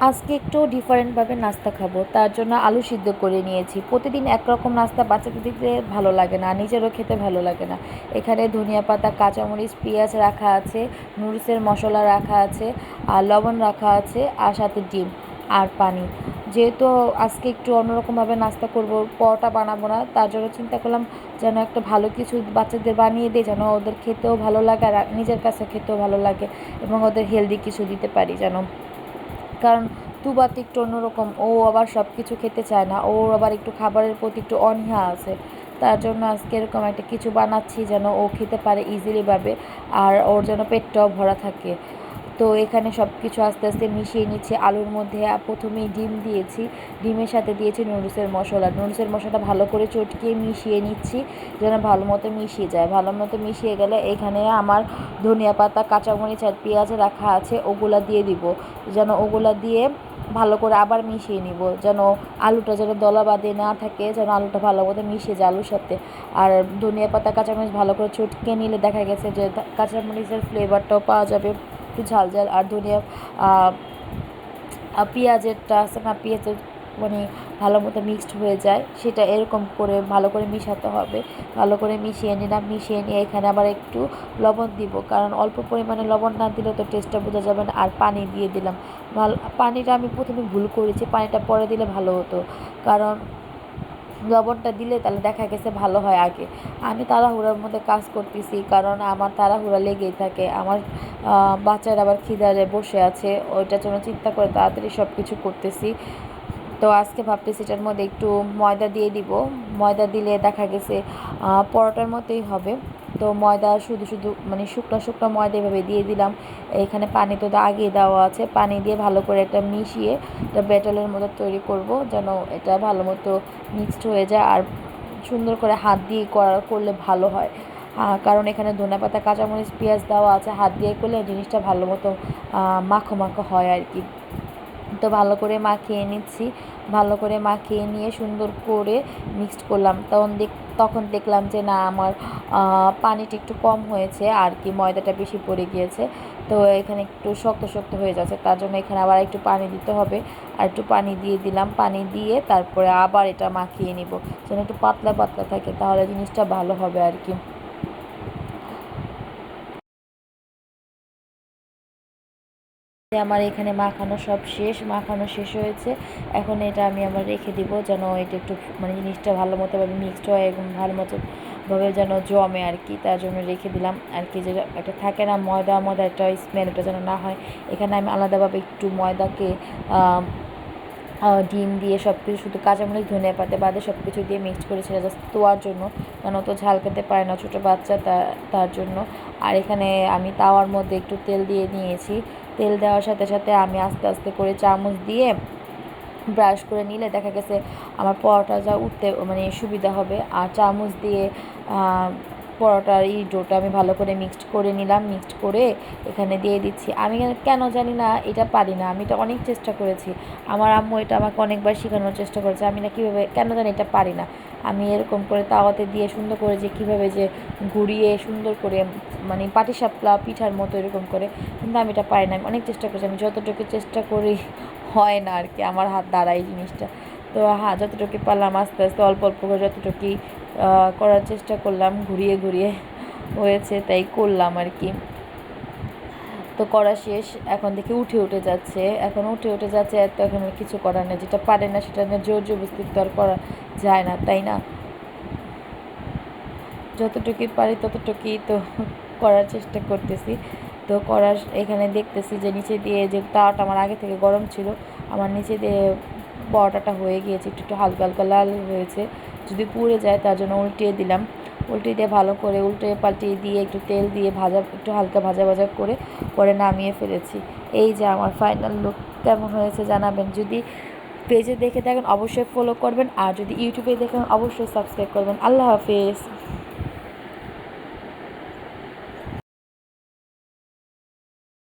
আজকে একটু ডিফারেন্টভাবে নাস্তা খাবো, তার জন্য আলু সিদ্ধ করে নিয়েছি। প্রতিদিন একরকম নাস্তা বাচ্চাদের দিতে ভালো লাগে না, নিজেরও খেতে ভালো লাগে না। এখানে ধনিয়া পাতা, কাঁচামরিচ, পেঁয়াজ রাখা আছে, নুডলসের মশলা রাখা আছে, আর লবণ রাখা আছে, আর সাথে ডিম আর পানি। যেহেতু আজকে একটু অন্যরকমভাবে নাস্তা করব, পরোটা বানাবো না, তার জন্য চিন্তা করলাম যেন একটা ভালো কিছু বাচ্চাদের বানিয়ে দিই, যেন ওদের খেতেও ভালো লাগে আর নিজের কাছে খেতেও ভালো লাগে, এবং ওদের হেলদি কিছু দিতে পারি যেন। কারণ তুবা তো একটু অন্যরকম, ও আবার সব কিছু খেতে চায় না, ওর আবার একটু খাবারের প্রতি একটু অনীহা আছে। তার জন্য আজকে এরকম একটা কিছু বানাচ্ছি যেন ও খেতে পারে ইজিলিভাবে, আর ওর যেন পেটটাও ভরা থাকে। তো এখানে সব কিছু আস্তে আস্তে মিশিয়ে নিচ্ছি। আলুর মধ্যে প্রথমেই ডিম দিয়েছি, ডিমের সাথে দিয়েছি নুডলসের মশলা। নুডলসের মশলাটা ভালো করে চটকিয়ে মিশিয়ে নিচ্ছি যেন ভালো মতো মিশিয়ে যায়। ভালো মতো মিশিয়ে গেলে এখানে আমার ধনিয়া পাতা, কাঁচামরিচ আর পেঁয়াজ রাখা আছে, ওগুলা দিয়ে দিব। যেন ওগুলা দিয়ে ভালো করে আবার মিশিয়ে নিব, যেন আলুটা যেন দলা বাঁধে না থাকে, যেন আলুটা ভালো মতো মিশিয়ে যায় আলুর সাথে। আর ধনিয়া পাতা, কাঁচামরিচ ভালো করে চটকে নিলে দেখা গেছে যে কাঁচামরিচের ফ্লেভারটাও পাওয়া যাবে, একটু ঝাল ঝাল। আর ধনিয়া পেঁয়াজেরটা আছে না, পেঁয়াজের মানে ভালো মতো মিক্সড হয়ে যায়, সেটা এরকম করে ভালো করে মিশাতে হবে। ভালো করে মিশিয়ে নিলাম, মিশিয়ে নিয়ে এখানে আবার একটু লবণ দিব, কারণ অল্প পরিমাণে লবণ না দিলে তো টেস্টটা বোঝা যাবে না। আর পানি দিয়ে দিলাম। পানিটা আমি প্রথমে ভুল করেছি, পানিটা পরে দিলে ভালো হতো, কারণ লবণটা দিলে তাহলে দেখা গেছে ভালো হয় আগে। আমি তাড়াহুড়োর মধ্যে কাজ করতেছি, কারণ আমার তাড়াহুড়া লেগেই থাকে। আমার বাচ্চারা আবার খিদারে বসে আছে, ওইটার জন্য চিন্তা করে তাড়াতাড়ি সব কিছু করতেছি। তো আজকে ভাবতেছি এটার মধ্যে একটু ময়দা দিয়ে দিব। ময়দা দিলে দেখা গেছে পরোটার মতোই হবে। তো ময়দা শুধু শুধু মানে শুকনো শুকনো ময়দা এভাবে দিয়ে দিলাম। এখানে পানি তো আগেই দেওয়া আছে, পানি দিয়ে ভালো করে একটা মিশিয়ে একটা ব্যাটারের মতো তৈরি করব, যেন এটা ভালো মতো মিক্সড হয়ে যায়। আর সুন্দর করে হাত দিয়ে করলে ভালো হয়। কারণ এখানে ধনেপাতা, কাঁচামরিচ, পেঁয়াজ দেওয়া আছে, হাত দিয়ে করলে জিনিসটা ভালো মতো মাখো মাখো হয় আর কি। তো ভালো করে মাখিয়ে নিচ্ছি। ভালো করে মাখিয়ে নিয়ে সুন্দর করে মিক্সড করলাম। তখন দেখলাম যে না, আমার পানিটা একটু কম হয়েছে আর কি, ময়দাটা বেশি পড়ে গিয়েছে। তো এখানে একটু শক্ত শক্ত হয়ে যাচ্ছে, তার জন্য এখানে আবার একটু পানি দিতে হবে। আর একটু পানি দিয়ে দিলাম, পানি দিয়ে তারপরে আবার এটা মাখিয়ে নিব, যেন একটু পাতলা পাতলা থাকে, তাহলে জিনিসটা ভালো হবে আর কি। আমার এখানে মাখানো সব শেষ, মাখানো শেষ হয়েছে। এখন এটা আমি আবার রেখে দিব, যেন এটা একটু মানে জিনিসটা ভালো মতোভাবে মিক্সড হয় এবং ভালো মতোভাবে যেন জমে আর কি। তার জন্য রেখে দিলাম আর কি, যে একটা থাকে না ময়দা ময়দা একটা স্মেল, ওটা যেন না হয়। এখানে আমি আলাদাভাবে একটু ময়দাকে ডিম দিয়ে সব কিছু, শুধু কাঁচামরিচ, ধনিয়া পাতা বাদে সব কিছু দিয়ে মিক্সড করেছিল জাস্ট তোয়ার জন্য, কারণ তো ঝাল খেতে পারে না ছোটো বাচ্চা, তার জন্য। আর এখানে আমি তাওয়ার মধ্যে একটু তেল দিয়ে নিয়েছি। তেল দেওয়ার সাথে সাথে আমি আস্তে আস্তে করে চামচ দিয়ে ব্রাশ করে নিলে দেখা গেছে আমার পরোটা যা উঠতে মানে সুবিধা হবে। আর চামচ দিয়ে পরোটার এই ডোটা আমি ভালো করে মিক্সড করে নিলাম, মিক্সড করে এখানে দিয়ে দিচ্ছি। আমি কেন জানি না এটা পারি না, আমি এটা অনেক চেষ্টা করেছি, আমার আম্মু এটা আমাকে অনেকবার শেখানোর চেষ্টা করেছে, আমি না কীভাবে কেন জানি এটা পারি না। আমি এরকম করে তাওয়াতে দিয়ে সুন্দর করে যে কীভাবে যে ঘুরিয়ে সুন্দর করে মানে পাটিসাপলা পিঠার মতো এরকম করে, কিন্তু আমি এটা পারি না। আমি অনেক চেষ্টা করেছি, আমি যতটুকু চেষ্টা করি হয় না আর কি আমার হাত দ্বারা এই জিনিসটা। তো হ্যাঁ, যতটুকু পারলাম আস্তে আস্তে অল্প অল্প করে যতটুকুই করার চেষ্টা করলাম, ঘুরিয়ে ঘুরিয়ে হয়েছে তাই করলাম আর কি। তো করা শেষ, এখন দেখি উঠে উঠে যাচ্ছে, এখন উঠে উঠে যাচ্ছে, এত এখন কিছু করার নেই, যেটা পারে না সেটা নিয়ে জোর জবরদস্তি তো আর করা যায় না, তাই না? যতটুকুই পারি ততটুকুই তো করার চেষ্টা করতেছি। তো করার এখানে দেখতেছি যে নিচে দিয়ে যে তাওয়াটা আমার আগে থেকে গরম ছিল, আমার নিচে দিয়ে পরোটাটা হয়ে গিয়েছে, একটু একটু হালকা হালকা লাল হয়েছে, যদি পুড়ে যায় তার জন্য উল্টিয়ে দিলাম। উল্টিয়ে দিয়ে ভালো করে উল্টে পাল্টিয়ে দিয়ে একটু তেল দিয়ে ভাজা, একটু হালকা ভাজা ভাজা করে পরে নামিয়ে ফেলেছি। এই যে আমার ফাইনাল লুক, কেমন হয়েছে জানাবেন। যদি পেজে দেখে থাকেন অবশ্যই ফলো করবেন, আর যদি ইউটিউবে দেখেন অবশ্যই সাবস্ক্রাইব করবেন। আল্লাহ হাফেজ।